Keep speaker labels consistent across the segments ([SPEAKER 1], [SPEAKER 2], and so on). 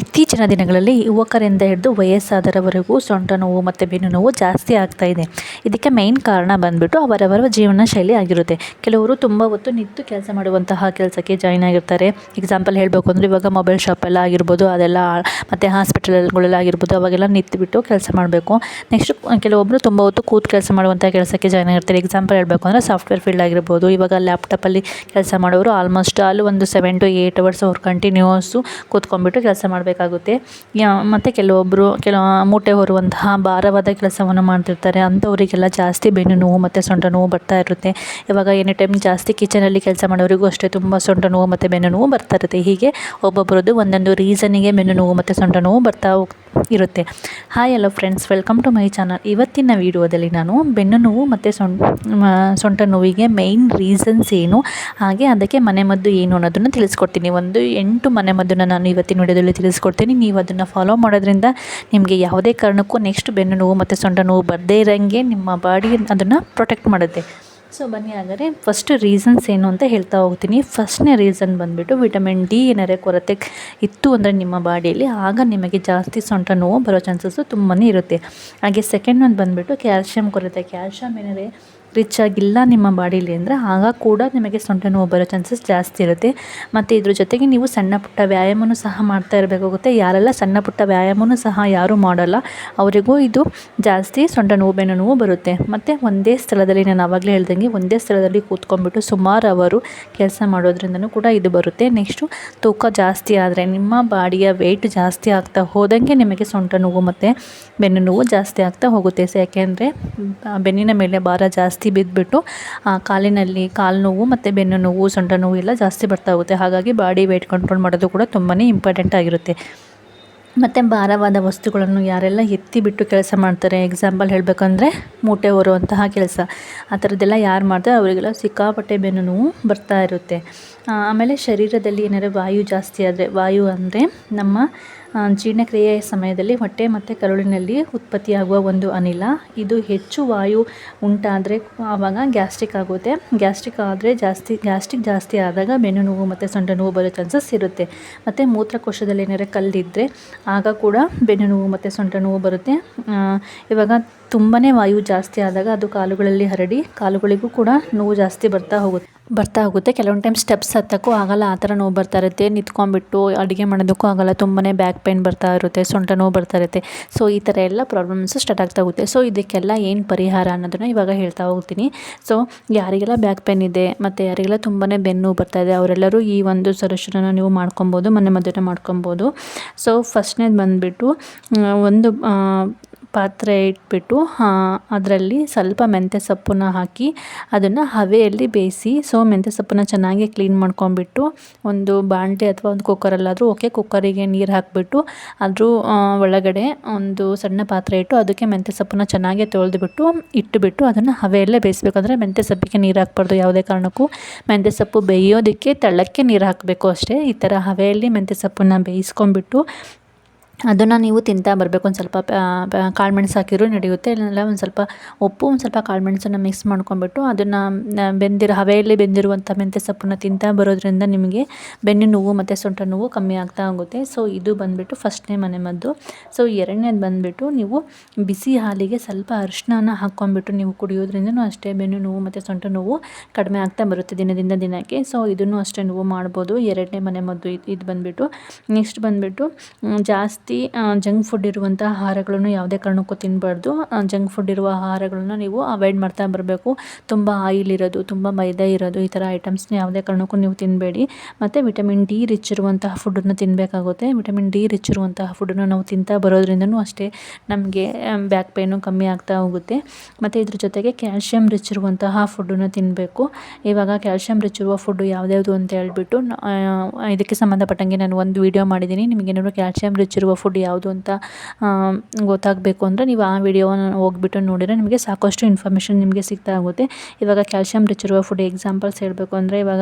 [SPEAKER 1] ಇತ್ತೀಚಿನ ದಿನಗಳಲ್ಲಿ ಯುವಕರಿಂದ ಹಿಡಿದು ವಯಸ್ಸಾದರವರೆಗೂ ಸೊಂಟ ನೋವು ಮತ್ತು ಬೆನ್ನು ನೋವು ಜಾಸ್ತಿ ಆಗ್ತಾ ಇದೆ. ಇದಕ್ಕೆ ಮೇಯ್ನ್ ಕಾರಣ ಬಂದುಬಿಟ್ಟು ಅವರವರ ಜೀವನ ಶೈಲಿ ಆಗಿರುತ್ತೆ. ಕೆಲವರು ತುಂಬ ಹೊತ್ತು ನಿಂತು ಕೆಲಸ ಮಾಡುವಂತಹ ಕೆಲಸಕ್ಕೆ ಜಾಯ್ನ್ ಆಗಿರ್ತಾರೆ. ಎಕ್ಸಾಂಪಲ್ ಹೇಳಬೇಕು ಅಂದರೆ ಇವಾಗ ಮೊಬೈಲ್ ಶಾಪೆಲ್ಲ ಆಗಿರ್ಬೋದು, ಅದೆಲ್ಲ ಮತ್ತು ಹಾಸ್ಪಿಟಲ್ಗಳೆಲ್ಲ ಆಗಿರ್ಬೋದು, ಅವಾಗೆಲ್ಲ ನಿಂತುಬಿಟ್ಟು ಕೆಲಸ ಮಾಡಬೇಕು. ನೆಕ್ಸ್ಟ್ ಕೆಲವೊಬ್ಬರು ತುಂಬ ಹೊತ್ತು ಕೂತು ಕೆಲಸ ಮಾಡುವಂಥ ಕೆಲಸಕ್ಕೆ ಜಾಯ್ನ್ ಆಗಿರ್ತಾರೆ. ಎಕ್ಸಾಂಪಲ್ ಹೇಳಬೇಕು ಅಂದರೆ ಸಾಫ್ಟ್ವೇರ್ ಫೀಲ್ಡ್ ಆಗಿರ್ಬೋದು. ಇವಾಗ ಲ್ಯಾಪ್ಟಾಪಲ್ಲಿ ಕೆಲಸ ಮಾಡೋರು ಆಲ್ಮೋಸ್ಟ್ ಅಲ್ಲಿ ಒಂದು 7 to 8 hours ಅವ್ರು ಕಂಟಿನ್ಯೂಸು ಕೂತ್ಕೊಂಡ್ಬಿಟ್ಟು ಕೆಲಸ ಮಾಡಬೇಕಾಗುತ್ತೆ. ಮತ್ತು ಕೆಲವೊಬ್ಬರು ಮೂಟೆ ಹೊರುವಂತಹ ಭಾರವಾದ ಕೆಲಸವನ್ನು ಮಾಡ್ತಿರ್ತಾರೆ. ಅಂಥವರಿಗೆಲ್ಲ ಜಾಸ್ತಿ ಬೆನ್ನು ನೋವು ಮತ್ತು ಸೊಂಟ ನೋವು ಬರ್ತಾ ಇರುತ್ತೆ. ಇವಾಗ ಎನಿ ಟೈಮ್ ಜಾಸ್ತಿ ಕಿಚನಲ್ಲಿ ಕೆಲಸ ಮಾಡೋರಿಗೂ ಅಷ್ಟೇ ತುಂಬ ಸೊಂಟ ನೋವು ಮತ್ತು ಬೆನ್ನು ನೋವು ಬರ್ತಾ ಇರುತ್ತೆ. ಹೀಗೆ ಒಬ್ಬೊಬ್ಬರದ್ದು ಒಂದೊಂದು ರೀಸನಿಗೆ ಬೆನ್ನು ನೋವು ಮತ್ತು ಸೊಂಟ ನೋವು ಬರ್ತಾ ಇರುತ್ತೆ. Hi hello friends, welcome to my channel. ಇವತ್ತಿನ ವಿಡಿಯೋದಲ್ಲಿ ನಾನು ಬೆನ್ನು ನೋವು ಮತ್ತು ಸೊಂಟ ನೋವಿಗೆ ಮೇಯ್ನ್ ರೀಸನ್ಸ್ ಏನು, ಹಾಗೆ ಅದಕ್ಕೆ ಮನೆಮದ್ದು ಏನು ಅನ್ನೋದನ್ನು ತಿಳಿಸ್ಕೊಡ್ತೀನಿ. ಒಂದು 8 ಮನೆಮದ್ದನ್ನು ನಾನು ಇವತ್ತಿನ ವಿಡಿಯೋದಲ್ಲಿ ತಿಳಿಸ್ಕೊಡ್ತೀನಿ. ನೀವು ಅದನ್ನು ಫಾಲೋ ಮಾಡೋದ್ರಿಂದ ನಿಮಗೆ ಯಾವುದೇ ಕಾರಣಕ್ಕೂ ನೆಕ್ಸ್ಟ್ ಬೆನ್ನು ನೋವು ಮತ್ತು ಸೊಂಟ ನೋವು ಬರದೇ ಇರೋಂಗೆ ನಿಮ್ಮ ಬಾಡಿ ಅದನ್ನು ಪ್ರೊಟೆಕ್ಟ್ ಮಾಡುತ್ತೆ. ಸೊ ಬನ್ನಿ, ಹಾಗಾದರೆ ಫಸ್ಟ್ ರೀಸನ್ಸ್ ಏನು ಅಂತ ಹೇಳ್ತಾ ಹೋಗ್ತೀನಿ. ಫಸ್ಟ್ನೇ ರೀಸನ್ ಬಂದುಬಿಟ್ಟು ವಿಟಮಿನ್ ಡಿ ಏನಾರೇ ಕೊರತೆ ಇತ್ತು ಅಂದರೆ ನಿಮ್ಮ ಬಾಡಿಯಲ್ಲಿ, ಆಗ ನಿಮಗೆ ಜಾಸ್ತಿ ಸೊಂಟ ನೋವು ಬರೋ ಚಾನ್ಸಸ್ಸು ತುಂಬಾ ಇರುತ್ತೆ. ಹಾಗೆ ಸೆಕೆಂಡ್ ಒಂದು ಬಂದುಬಿಟ್ಟು ಕ್ಯಾಲ್ಶಿಯಂ ಕೊರತೆ. ಕ್ಯಾಲ್ಶಿಯಂ ಏನಾರೇ ರಿಚ್ ಆಗಿಲ್ಲ ನಿಮ್ಮ ಬಾಡೀಲಿ ಅಂದರೆ ಆಗ ಕೂಡ ನಿಮಗೆ ಸೊಂಟ ನೋವು ಬರೋ ಚಾನ್ಸಸ್ ಜಾಸ್ತಿ ಇರುತ್ತೆ. ಮತ್ತು ಇದ್ರ ಜೊತೆಗೆ ನೀವು ಸಣ್ಣ ಪುಟ್ಟ ವ್ಯಾಯಾಮನೂ ಸಹ ಮಾಡ್ತಾ ಇರಬೇಕಾಗುತ್ತೆ. ಯಾರೆಲ್ಲ ಸಣ್ಣ ಪುಟ್ಟ ವ್ಯಾಯಾಮನೂ ಸಹ ಯಾರೂ ಮಾಡಲ್ಲ ಅವರಿಗೂ ಇದು ಜಾಸ್ತಿ ಸೊಂಟ ನೋವು ಬೆನ್ನು ನೋವು ಬರುತ್ತೆ. ಮತ್ತು ಒಂದೇ ಸ್ಥಳದಲ್ಲಿ, ನಾನು ಆವಾಗಲೇ ಹೇಳ್ದಂಗೆ ಒಂದೇ ಸ್ಥಳದಲ್ಲಿ ಕೂತ್ಕೊಂಡ್ಬಿಟ್ಟು ಸುಮಾರು ಅವರು ಕೆಲಸ ಮಾಡೋದ್ರಿಂದನೂ ಕೂಡ ಇದು ಬರುತ್ತೆ. ನೆಕ್ಸ್ಟು ತೂಕ ಜಾಸ್ತಿ ಆದರೆ, ನಿಮ್ಮ ಬಾಡಿಯ ವೆಯ್ಟ್ ಜಾಸ್ತಿ ಆಗ್ತಾ ಹೋದಂಗೆ ನಿಮಗೆ ಸೊಂಟ ನೋವು ಮತ್ತು ಬೆನ್ನು ನೋವು ಜಾಸ್ತಿ ಆಗ್ತಾ ಹೋಗುತ್ತೆ. ಯಾಕೆಂದರೆ ಬೆನ್ನಿನ ಮೇಲೆ ಭಾರ ಜಾಸ್ತಿ ಬಿದ್ದುಬಿಟ್ಟು ಕಾಲಿನಲ್ಲಿ ಕಾಲು ನೋವು ಮತ್ತು ಬೆನ್ನು ನೋವು ಸೊಂಟ ನೋವು ಎಲ್ಲ ಜಾಸ್ತಿ ಬರ್ತಾ ಹೋಗುತ್ತೆ. ಹಾಗಾಗಿ ಬಾಡಿ ವೆಯ್ಟ್ ಕಂಟ್ರೋಲ್ ಮಾಡೋದು ಕೂಡ ತುಂಬಾ ಇಂಪಾರ್ಟೆಂಟ್ ಆಗಿರುತ್ತೆ. ಮತ್ತು ಭಾರವಾದ ವಸ್ತುಗಳನ್ನು ಯಾರೆಲ್ಲ ಎತ್ತಿ ಬಿಟ್ಟು ಕೆಲಸ ಮಾಡ್ತಾರೆ, ಎಕ್ಸಾಂಪಲ್ ಹೇಳಬೇಕಂದ್ರೆ ಮೂಟೆ ಹೊರುವಂತಹ ಕೆಲಸ, ಆ ಥರದ್ದೆಲ್ಲ ಯಾರು ಮಾಡ್ತಾರೆ ಅವರಿಗೆಲ್ಲ ಸಿಕ್ಕಾಪಟ್ಟೆ ಬೆನ್ನು ನೋವು ಬರ್ತಾ ಇರುತ್ತೆ. ಆಮೇಲೆ ಶರೀರದಲ್ಲಿ ಏನಾದ್ರು ವಾಯು ಜಾಸ್ತಿ ಆದರೆ, ವಾಯು ಅಂದರೆ ನಮ್ಮ ಜೀರ್ಣಕ್ರಿಯೆಯ ಸಮಯದಲ್ಲಿ ಹೊಟ್ಟೆ ಮತ್ತು ಕರುಳಿನಲ್ಲಿ ಉತ್ಪತ್ತಿಯಾಗುವ ಒಂದು ಅನಿಲ. ಇದು ಹೆಚ್ಚು ವಾಯು ಉಂಟಾದರೆ ಆವಾಗ ಗ್ಯಾಸ್ಟ್ರಿಕ್ ಆಗುತ್ತೆ. ಗ್ಯಾಸ್ಟ್ರಿಕ್ ಜಾಸ್ತಿ ಆದಾಗ ಬೆನ್ನು ನೋವು ಮತ್ತು ಸೊಂಟ ನೋವು ಬರೋ ಚಾನ್ಸಸ್ ಇರುತ್ತೆ. ಮತ್ತು ಮೂತ್ರಕೋಶದಲ್ಲಿ ಏನಾದ್ರು ಕಲ್ಲಿದ್ದರೆ ಆಗ ಕೂಡ ಬೆನ್ನು ನೋವು ಮತ್ತು ಸೊಂಟ ನೋವು ಬರುತ್ತೆ. ಇವಾಗ ತುಂಬಾ ವಾಯು ಜಾಸ್ತಿ ಆದಾಗ ಅದು ಕಾಲುಗಳಲ್ಲಿ ಹರಡಿ ಕಾಲುಗಳಿಗೂ ಕೂಡ ನೋವು ಜಾಸ್ತಿ ಬರ್ತಾ ಹೋಗುತ್ತೆ. ಕೆಲವೊಂದು ಟೈಮ್ ಸ್ಟೆಪ್ಸ್ ಹತ್ತಕ್ಕೂ ಆಗಲ್ಲ, ಆ ಥರ ನೋವು ಬರ್ತಾ ಇರುತ್ತೆ. ನಿಂತ್ಕೊಂಡ್ಬಿಟ್ಟು ಅಡುಗೆ ಮಾಡೋದಕ್ಕೂ ಆಗಲ್ಲ, ತುಂಬಾ ಬ್ಯಾಕ್ ಪೇನ್ ಬರ್ತಾ ಇರುತ್ತೆ, ಸೊಂಟ ನೋವು ಬರ್ತಾ ಇರುತ್ತೆ. ಸೊ ಈ ಥರ ಎಲ್ಲ ಪ್ರಾಬ್ಲಮ್ಸು ಸ್ಟಾರ್ಟ್ ಆಗ್ತಾ ಹೋಗುತ್ತೆ. ಸೊ ಇದಕ್ಕೆಲ್ಲ ಏನು ಪರಿಹಾರ ಅನ್ನೋದನ್ನು ಇವಾಗ ಹೇಳ್ತಾ ಹೋಗ್ತೀನಿ. ಸೊ ಯಾರಿಗೆಲ್ಲ ಬ್ಯಾಕ್ ಪೇನ್ ಇದೆ ಮತ್ತು ಯಾರಿಗೆಲ್ಲ ತುಂಬಾ ಬೆನ್ನು ಬರ್ತಾ ಇದೆ ಅವರೆಲ್ಲರೂ ಈ ಒಂದು ಸೊಲ್ಯೂಷನನ್ನು ನೀವು ಮಾಡ್ಕೊಬೋದು, ಮದ್ದನ್ನು ಮಾಡ್ಕೊಬೋದು. ಸೊ ಫಸ್ಟ್ನೇದು ಬಂದುಬಿಟ್ಟು ಒಂದು ಪಾತ್ರೆ ಇಟ್ಬಿಟ್ಟು ಅದರಲ್ಲಿ ಸ್ವಲ್ಪ ಮೆಂತ್ಯ ಸೊಪ್ಪನ್ನ ಹಾಕಿ ಅದನ್ನು ಹಬೆಯಲ್ಲಿ ಬೇಯಿಸಿ. ಸೊ ಮೆಂತ್ಯ ಸೊಪ್ಪನ್ನ ಚೆನ್ನಾಗಿ ಕ್ಲೀನ್ ಮಾಡ್ಕೊಂಡ್ಬಿಟ್ಟು ಒಂದು ಬಾಣಲೆ ಅಥವಾ ಒಂದು ಕುಕ್ಕರಲ್ಲಾದರೂ ಓಕೆ, ಕುಕ್ಕರಿಗೆ ನೀರು ಹಾಕಿಬಿಟ್ಟು ಅದ್ರ ಒಳಗಡೆ ಒಂದು ಸಣ್ಣ ಪಾತ್ರೆ ಇಟ್ಟು ಅದಕ್ಕೆ ಮೆಂತ್ಯ ಸೊಪ್ಪನ್ನ ಚೆನ್ನಾಗಿ ಇಟ್ಟುಬಿಟ್ಟು ಅದನ್ನು ಹಬೆಯಲ್ಲೇ ಬೇಯಿಸ್ಬೇಕು. ಅಂದರೆ ಮೆಂತ್ಯ ಸೊಪ್ಪಿಗೆ ನೀರು ಹಾಕ್ಬಾರ್ದು ಯಾವುದೇ ಕಾರಣಕ್ಕೂ. ಮೆಂತ್ಯ ಸೊಪ್ಪು ಬೇಯೋದಕ್ಕೆ ತೆಳ್ಳಕ್ಕೆ ನೀರು ಹಾಕಬೇಕು ಅಷ್ಟೇ. ಈ ಥರ ಹಬೆಯಲ್ಲಿ ಮೆಂತ್ಯ ಸೊಪ್ಪನ್ನು ಬೇಯಿಸ್ಕೊಂಡ್ಬಿಟ್ಟು ಅದನ್ನು ನೀವು ತಿಂತಾ ಬರಬೇಕು. ಒಂದು ಸ್ವಲ್ಪ ಕಾಳುಮೆಣಸು ಹಾಕಿದ್ರು ನಡೆಯುತ್ತೆ, ಇಲ್ಲ ಒಂದು ಸ್ವಲ್ಪ ಉಪ್ಪು, ಒಂದು ಸ್ವಲ್ಪ ಕಾಳುಮೆಣಸನ್ನು ಮಿಕ್ಸ್ ಮಾಡ್ಕೊಂಡ್ಬಿಟ್ಟು ಅದನ್ನು ಹಬೆಯಲ್ಲಿ ಬೆಂದಿರುವಂಥ ಮೆಂತ್ಯ ಸೊಪ್ಪನ್ನು ತಿಂತಾ ಬರೋದ್ರಿಂದ ನಿಮಗೆ ಬೆನ್ನು ನೋವು ಮತ್ತು ಸೊಂಟ ನೋವು ಕಮ್ಮಿ ಆಗ್ತಾ ಹೋಗುತ್ತೆ. ಸೊ ಇದು ಬಂದುಬಿಟ್ಟು ಫಸ್ಟ್ನೇ ಮನೆಮದ್ದು. ಸೊ ಎರಡನೇದು ಬಂದುಬಿಟ್ಟು ನೀವು ಬಿಸಿ ಹಾಲಿಗೆ ಸ್ವಲ್ಪ ಅರಿಶಿನ ಹಾಕ್ಕೊಂಡ್ಬಿಟ್ಟು ನೀವು ಕುಡಿಯೋದ್ರಿಂದನೂ ಅಷ್ಟೇ ಬೆನ್ನು ನೋವು ಮತ್ತು ಸೊಂಟ ನೋವು ಕಡಿಮೆ ಆಗ್ತಾ ಬರುತ್ತೆ ದಿನದಿಂದ ದಿನಕ್ಕೆ. ಸೊ ಇದನ್ನು ಅಷ್ಟೇ ನೀವು ಮಾಡ್ಬೋದು. ಎರಡನೇ ಮನೆಮದ್ದು ಇದು ಬಂದುಬಿಟ್ಟು. ನೆಕ್ಸ್ಟ್ ಬಂದುಬಿಟ್ಟು ಜಾಸ್ತಿ ಜಂಕ್ ಫುಡ್ ಇರುವಂಥ ಆಹಾರಗಳನ್ನು ಯಾವುದೇ ಕಾರಣಕ್ಕೂ ತಿನ್ನಬಾರ್ದು. ಜಂಕ್ ಫುಡ್ ಇರುವ ಆಹಾರಗಳನ್ನು ನೀವು ಅವಾಯ್ಡ್ ಮಾಡ್ತಾ ಬರಬೇಕು. ತುಂಬ ಆಯಿಲ್ ಇರೋದು, ತುಂಬ ಮೈದಾ ಇರೋದು, ಈ ಥರ ಐಟಮ್ಸ್ನ ಯಾವುದೇ ಕಾರಣಕ್ಕೂ ನೀವು ತಿನ್ನಬೇಡಿ. ಮತ್ತು ವಿಟಮಿನ್ ಡಿ ರಿಚ್ ಇರುವಂತಹ ಫುಡ್ಡನ್ನು ತಿನ್ನಬೇಕಾಗುತ್ತೆ. ವಿಟಮಿನ್ ಡಿ ರಿಚ್ ಇರುವಂತಹ ಫುಡ್ಡನ್ನು ನಾವು ತಿಂತಾ ಬರೋದ್ರಿಂದನೂ ಅಷ್ಟೇ ನಮಗೆ ಬ್ಯಾಕ್ ಪೇನು ಕಮ್ಮಿ ಆಗ್ತಾ ಹೋಗುತ್ತೆ. ಮತ್ತು ಇದ್ರ ಜೊತೆಗೆ ಕ್ಯಾಲ್ಶಿಯಂ ರಿಚ್ ಇರುವಂತಹ ಫುಡ್ಡನ್ನು ತಿನ್ನಬೇಕು. ಇವಾಗ ಕ್ಯಾಲ್ಶಿಯಂ ರಿಚ್ ಇರುವ ಫುಡ್ಡು ಯಾವ್ದ್ಯಾವುದು ಅಂತ ಹೇಳ್ಬಿಟ್ಟು ಇದಕ್ಕೆ ಸಂಬಂಧಪಟ್ಟಂಗೆ ನಾನು ಒಂದು ವಿಡಿಯೋ ಮಾಡಿದ್ದೀನಿ. ನಿಮಗೇನಾದ್ರು ಕ್ಯಾಲ್ಶಿಯಂ ರಿಚ್ ಇರುವ ಫುಡ್ ಯಾವುದು ಅಂತ ಗೊತ್ತಾಗಬೇಕು ಅಂದರೆ ನೀವು ಆ ವಿಡಿಯೋನ ಹೋಗ್ಬಿಟ್ಟು ನೋಡಿದರೆ ನಿಮಗೆ ಸಾಕಷ್ಟು ಇನ್ಫಾರ್ಮೇಷನ್ ನಿಮಗೆ ಸಿಗ್ತಾ ಹೋಗುತ್ತೆ. ಇವಾಗ ಕ್ಯಾಲ್ಶಿಯಂ ರಿಚ್ ಇರುವ ಫುಡ್ ಎಕ್ಸಾಂಪಲ್ಸ್ ಹೇಳಬೇಕು ಅಂದರೆ ಇವಾಗ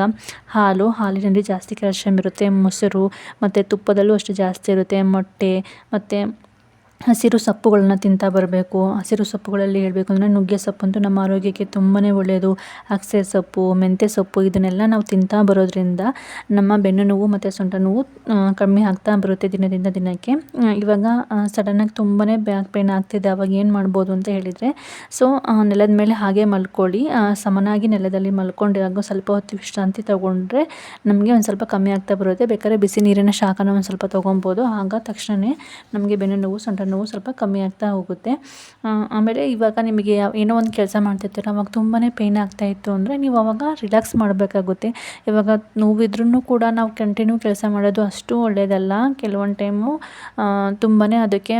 [SPEAKER 1] ಹಾಲಿನಲ್ಲಿ ಜಾಸ್ತಿ ಕ್ಯಾಲ್ಶಿಯಂ ಇರುತ್ತೆ, ಮೊಸರು ಮತ್ತು ತುಪ್ಪದಲ್ಲೂ ಅಷ್ಟು ಜಾಸ್ತಿ ಇರುತ್ತೆ, ಮೊಟ್ಟೆ ಮತ್ತು ಹಸಿರು ಸೊಪ್ಪುಗಳನ್ನ ತಿಂತಾ ಬರಬೇಕು. ಹಸಿರು ಸೊಪ್ಪುಗಳಲ್ಲಿ ಹೇಳಬೇಕು ಅಂದರೆ ನುಗ್ಗೆ ಸೊಪ್ಪಂತೂ ನಮ್ಮ ಆರೋಗ್ಯಕ್ಕೆ ತುಂಬಾ ಒಳ್ಳೆಯದು. ಅಗಸೆ ಸೊಪ್ಪು, ಮೆಂತ್ಯ ಸೊಪ್ಪು ಇದನ್ನೆಲ್ಲ ನಾವು ತಿಂತಾ ಬರೋದ್ರಿಂದ ನಮ್ಮ ಬೆನ್ನು ನೋವು ಮತ್ತು ಸೊಂಟ ನೋವು ಕಮ್ಮಿ ಆಗ್ತಾ ಬರುತ್ತೆ ದಿನದಿಂದ ದಿನಕ್ಕೆ. ಇವಾಗ ಸಡನ್ನಾಗಿ ತುಂಬಾ ಬ್ಯಾಕ್ ಪೇನ್ ಆಗ್ತಿದೆ, ಅವಾಗ ಏನು ಮಾಡ್ಬೋದು ಅಂತ ಹೇಳಿದರೆ, ಸೊ ನೆಲದ ಮೇಲೆ ಹಾಗೆ ಮಲ್ಕೊಳ್ಳಿ. ಸಮನಾಗಿ ನೆಲದಲ್ಲಿ ಮಲ್ಕೊಂಡಿರಾಗ ಸ್ವಲ್ಪ ಹೊತ್ತು ವಿಶ್ರಾಂತಿ ತೊಗೊಂಡ್ರೆ ನಮಗೆ ಒಂದು ಸ್ವಲ್ಪ ಕಮ್ಮಿ ಆಗ್ತಾ ಬರುತ್ತೆ. ಬೇಕಾದ್ರೆ ಬಿಸಿ ನೀರಿನ ಶಾಖನ ಒಂದು ಸ್ವಲ್ಪ ತೊಗೊಬೋದು. ಆಗ ತಕ್ಷಣವೇ ನಮಗೆ ಬೆನ್ನು ನೋವು, ಸೊಂಟ ನೋವು ಸ್ವಲ್ಪ ಕಮ್ಮಿ ಆಗ್ತಾ ಹೋಗುತ್ತೆ. ಆಮೇಲೆ ಇವಾಗ ನಿಮಗೆ ಏನೋ ಒಂದು ಕೆಲಸ ಮಾಡ್ತಿರ್ತೀರ, ಅವಾಗ ತುಂಬಾ ಪೇಯ್ನ್ ಆಗ್ತಾಯಿತ್ತು ಅಂದರೆ ನೀವು ಅವಾಗ ರಿಲ್ಯಾಕ್ಸ್ ಮಾಡಬೇಕಾಗುತ್ತೆ. ಇವಾಗ ನೋವಿದ್ರೂ ಕೂಡ ನಾವು ಕಂಟಿನ್ಯೂ ಕೆಲಸ ಮಾಡೋದು ಅಷ್ಟು ಒಳ್ಳೆಯದಲ್ಲ. ಕೆಲವೊಂದು ಟೈಮು ತುಂಬಾ ಅದಕ್ಕೆ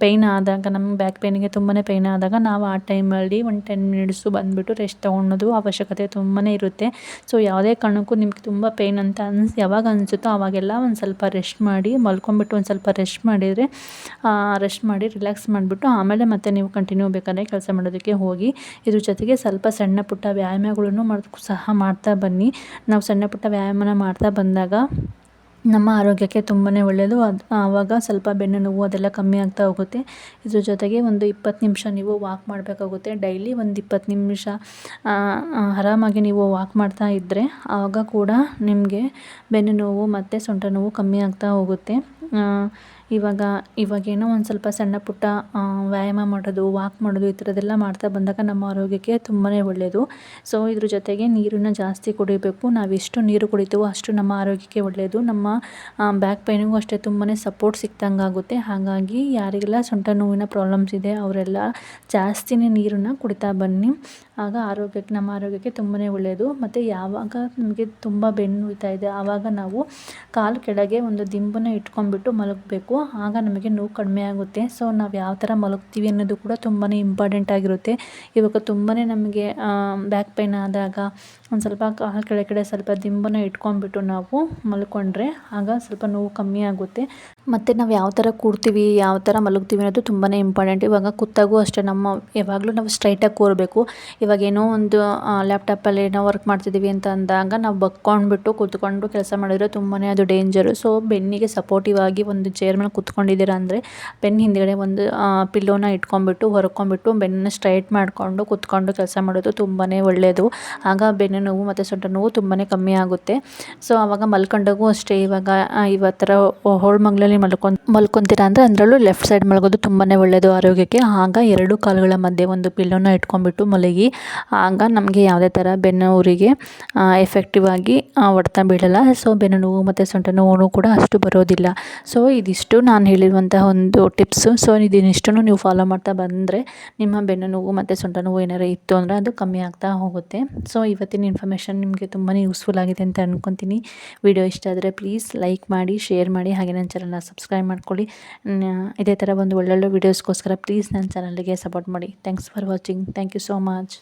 [SPEAKER 1] ಪೇಯ್ನ್ ಆದಾಗ, ನಮ್ಮ ಬ್ಯಾಕ್ ಪೇಯ್ನಿಗೆ ತುಂಬಾ ಪೇಯ್ನ್ ಆದಾಗ ನಾವು ಆ ಟೈಮಲ್ಲಿ ಒಂದು 10 ಮಿನಿಟ್ಸು ಬಂದುಬಿಟ್ಟು ರೆಸ್ಟ್ ತೊಗೊಳೋದು ಅವಶ್ಯಕತೆ ತುಂಬಾ ಇರುತ್ತೆ. ಸೊ ಯಾವುದೇ ಕಾರಣಕ್ಕೂ ನಿಮ್ಗೆ ತುಂಬ ಪೇಯ್ನ್ ಅಂತ ಯಾವಾಗ ಅನಿಸುತ್ತೋ ಅವಾಗೆಲ್ಲ ಒಂದು ಸ್ವಲ್ಪ ರೆಸ್ಟ್ ಮಾಡಿ, ಮಲ್ಕೊಂಬಿಟ್ಟು ಒಂದು ಸ್ವಲ್ಪ ರೆಸ್ಟ್ ಮಾಡಿದರೆ ರೆಸ್ಟ್ ಮಾಡಿ ರಿಲ್ಯಾಕ್ಸ್ ಮಾಡಿಬಿಟ್ಟು ಆಮೇಲೆ ಮತ್ತೆ ನೀವು ಕಂಟಿನ್ಯೂ ಬೇಕಾದ್ರೆ ಕೆಲಸ ಮಾಡೋದಕ್ಕೆ ಹೋಗಿ. ಇದ್ರ ಜೊತೆಗೆ ಸ್ವಲ್ಪ ಸಣ್ಣ ಪುಟ್ಟ ವ್ಯಾಯಾಮಗಳನ್ನು ಸಹ ಮಾಡ್ತಾ ಬನ್ನಿ. ನಾವು ಸಣ್ಣ ಪುಟ್ಟ ವ್ಯಾಯಾಮನ ಮಾಡ್ತಾ ಬಂದಾಗ ನಮ್ಮ ಆರೋಗ್ಯಕ್ಕೆ ತುಂಬಾ ಒಳ್ಳೆಯದು. ಆವಾಗ ಸ್ವಲ್ಪ ಬೆನ್ನು ನೋವು ಅದೆಲ್ಲ ಕಮ್ಮಿ ಆಗ್ತಾ ಹೋಗುತ್ತೆ. ಇದ್ರ ಜೊತೆಗೆ ಒಂದು 20 ನಿಮಿಷ ನೀವು ವಾಕ್ ಮಾಡಬೇಕಾಗುತ್ತೆ. ಡೈಲಿ ಒಂದು 20 ನಿಮಿಷ ಆರಾಮಾಗಿ ನೀವು ವಾಕ್ ಮಾಡ್ತಾ ಇದ್ದರೆ ಆವಾಗ ಕೂಡ ನಿಮಗೆ ಬೆನ್ನು ನೋವು ಮತ್ತು ಸೊಂಟ ನೋವು ಕಮ್ಮಿ ಆಗ್ತಾ ಹೋಗುತ್ತೆ. ಇವಾಗೇನೋ ಒಂದು ಸ್ವಲ್ಪ ಸಣ್ಣ ಪುಟ್ಟ ವ್ಯಾಯಾಮ ಮಾಡೋದು, ವಾಕ್ ಮಾಡೋದು ಈ ಥರದ್ದೆಲ್ಲ ಮಾಡ್ತಾ ಬಂದಾಗ ನಮ್ಮ ಆರೋಗ್ಯಕ್ಕೆ ತುಂಬಾ ಒಳ್ಳೆಯದು. ಸೊ ಇದ್ರ ಜೊತೆಗೆ ನೀರನ್ನು ಜಾಸ್ತಿ ಕುಡಿಬೇಕು. ನಾವು ಎಷ್ಟು ನೀರು ಕುಡಿತೀವೋ ಅಷ್ಟು ನಮ್ಮ ಆರೋಗ್ಯಕ್ಕೆ ಒಳ್ಳೆಯದು. ನಮ್ಮ ಬ್ಯಾಕ್ ಪೇಯ್ನಿಗೂ ಅಷ್ಟೇ ತುಂಬಾ ಸಪೋರ್ಟ್ ಸಿಕ್ದಂಗೆ ಆಗುತ್ತೆ. ಹಾಗಾಗಿ ಯಾರಿಗೆಲ್ಲ ಸೊಂಟ ನೋವಿನ ಪ್ರಾಬ್ಲಮ್ಸ್ ಇದೆ ಅವರೆಲ್ಲ ಜಾಸ್ತಿನೇ ನೀರನ್ನು ಕುಡಿತಾ ಬನ್ನಿ. ಆಗ ನಮ್ಮ ಆರೋಗ್ಯಕ್ಕೆ ತುಂಬಾ ಒಳ್ಳೆಯದು. ಮತ್ತು ಯಾವಾಗ ನಮಗೆ ತುಂಬ ಬೆನ್ನು ನೋಯ್ತಾ ಇದೆ ಆವಾಗ ನಾವು ಕಾಲು ಕೆಳಗೆ ಒಂದು ದಿಂಬನ್ನು ಇಟ್ಕೊಂಡ್ಬಿಟ್ಟು ಮಲಗಬೇಕು. ಆಗ ನಮಗೆ ನೋವು ಕಡಿಮೆ ಆಗುತ್ತೆ. ಸೊ ನಾವು ಯಾವ ಥರ ಮಲಗ್ತೀವಿ ಅನ್ನೋದು ಕೂಡ ತುಂಬಾ ಇಂಪಾರ್ಟೆಂಟ್ ಆಗಿರುತ್ತೆ. ಇವಾಗ ತುಂಬಾ ನಮಗೆ ಬ್ಯಾಕ್ ಪೇಯ್ನ್ ಆದಾಗ ಒಂದು ಸ್ವಲ್ಪ ಕಾಲು ಕೆಳಗಡೆ ಸ್ವಲ್ಪ ದಿಂಬನ್ನು ಇಟ್ಕೊಂಡ್ಬಿಟ್ಟು ನಾವು ಮಲ್ಕೊಂಡ್ರೆ ಆಗ ಸ್ವಲ್ಪ ನೋವು ಕಮ್ಮಿ ಆಗುತ್ತೆ. ಮತ್ತು ನಾವು ಯಾವ ಥರ ಕೂರ್ತೀವಿ, ಯಾವ ಥರ ಮಲಗ್ತೀವಿ ಅನ್ನೋದು ತುಂಬಾ ಇಂಪಾರ್ಟೆಂಟ್. ಇವಾಗ ಕೂತಾಗೂ ಅಷ್ಟೇ ಯಾವಾಗಲೂ ನಾವು ಸ್ಟ್ರೈಟಾಗಿ ಕೂರಬೇಕು. ಇವಾಗ ಏನೋ ಒಂದು ಲ್ಯಾಪ್ಟಾಪಲ್ಲಿ ಏನೋ ವರ್ಕ್ ಮಾಡ್ತಿದ್ದೀವಿ ಅಂತ ಅಂದಾಗ ನಾವು ಬಗ್ಕೊಂಡ್ಬಿಟ್ಟು ಕೂತ್ಕೊಂಡು ಕೆಲಸ ಮಾಡಿದ್ರೆ ತುಂಬಾ ಅದು ಡೇಂಜರು. ಸೊ ಬೆನ್ನಿಗೆ ಸಪೋರ್ಟಿವ್ ಆಗಿ ಒಂದು ಚೇರ್ ಮೇಲೆ ಕೂತ್ಕೊಂಡಿದ್ದೀರಾ ಅಂದರೆ ಬೆನ್ನ ಹಿಂದ್ಗಡೆ ಒಂದು ಪಿಲ್ಲೋನ ಇಟ್ಕೊಂಡ್ಬಿಟ್ಟು ಹೊರ್ಕೊಂಡ್ಬಿಟ್ಟು ಬೆನ್ನನ್ನು ಸ್ಟ್ರೈಟ್ ಮಾಡಿಕೊಂಡು ಕೂತ್ಕೊಂಡು ಕೆಲಸ ಮಾಡೋದು ತುಂಬಾ ಒಳ್ಳೆಯದು. ಆಗ ಬೆನ್ನು ನೋವು ಮತ್ತು ಸೊಂಟ ನೋವು ತುಂಬಾ ಕಮ್ಮಿ ಆಗುತ್ತೆ. ಸೊ ಆವಾಗ ಮಲ್ಕೊಂಡಾಗೂ ಅಷ್ಟೇ, ಇವಾಗ ಥರ ಹೋಳ್ಮಗ್ಲಲ್ಲಿ ಮಲ್ಕೊತೀರಾ ಅಂದರೆ ಅದರಲ್ಲೂ ಲೆಫ್ಟ್ ಸೈಡ್ ಮಲಗೋದು ತುಂಬಾ ಒಳ್ಳೆಯದು ಆರೋಗ್ಯಕ್ಕೆ. ಆಗ 2 ಕಾಲುಗಳ ಮಧ್ಯೆ ಒಂದು ಪಿಲ್ಲೋನ ಇಟ್ಕೊಂಡ್ಬಿಟ್ಟು ಮಲಗಿ. ಆಗ ನಮಗೆ ಯಾವುದೇ ಥರ ಬೆನ್ನು ಊರಿಗೆ ಎಫೆಕ್ಟಿವ್ ಆಗಿ ಹೊಡೆತ ಬೀಳಲ್ಲ. ಸೊ ಬೆನ್ನು ನೋವು ಮತ್ತು ಸೊಂಟ ನೋವು ಕೂಡ ಅಷ್ಟು ಬರೋದಿಲ್ಲ. ಸೊ ಇದಿಷ್ಟು ನಾನು ಹೇಳಿರುವಂತಹ ಒಂದು ಟಿಪ್ಸು. ಸೊ ಇದನ್ನಿಷ್ಟನ್ನು ನೀವು ಫಾಲೋ ಮಾಡ್ತಾ ಬಂದರೆ ನಿಮ್ಮ ಬೆನ್ನು ನೋವು ಮತ್ತು ಸೊಂಟ ನೋವು ಏನಾರು ಇತ್ತು ಅಂದರೆ ಅದು ಕಮ್ಮಿ ಆಗ್ತಾ ಹೋಗುತ್ತೆ. ಸೊ ಇವತ್ತಿನ ಇನ್ಫಾರ್ಮೇಷನ್ ನಿಮಗೆ ತುಂಬಾ ಯೂಸ್ಫುಲ್ ಆಗಿದೆ ಅಂತ ಅಂದ್ಕೊತೀನಿ. ವಿಡಿಯೋ ಇಷ್ಟ ಆದರೆ ಪ್ಲೀಸ್ ಲೈಕ್ ಮಾಡಿ, ಶೇರ್ ಮಾಡಿ, ಹಾಗೆ ನನ್ನ ಚಾನಲ್ನ ಸಬ್ಸ್ಕ್ರೈಬ್ ಮಾಡ್ಕೊಳ್ಳಿ. ಇದೇ ಥರ ಒಂದು ಒಳ್ಳೊಳ್ಳೆ ವೀಡಿಯೋಸ್ಗೋಸ್ಕರ ಪ್ಲೀಸ್ ನನ್ನ ಚಾನಲ್ಗೆ ಸಪೋರ್ಟ್ ಮಾಡಿ. Thanks for watching. Thank you so much.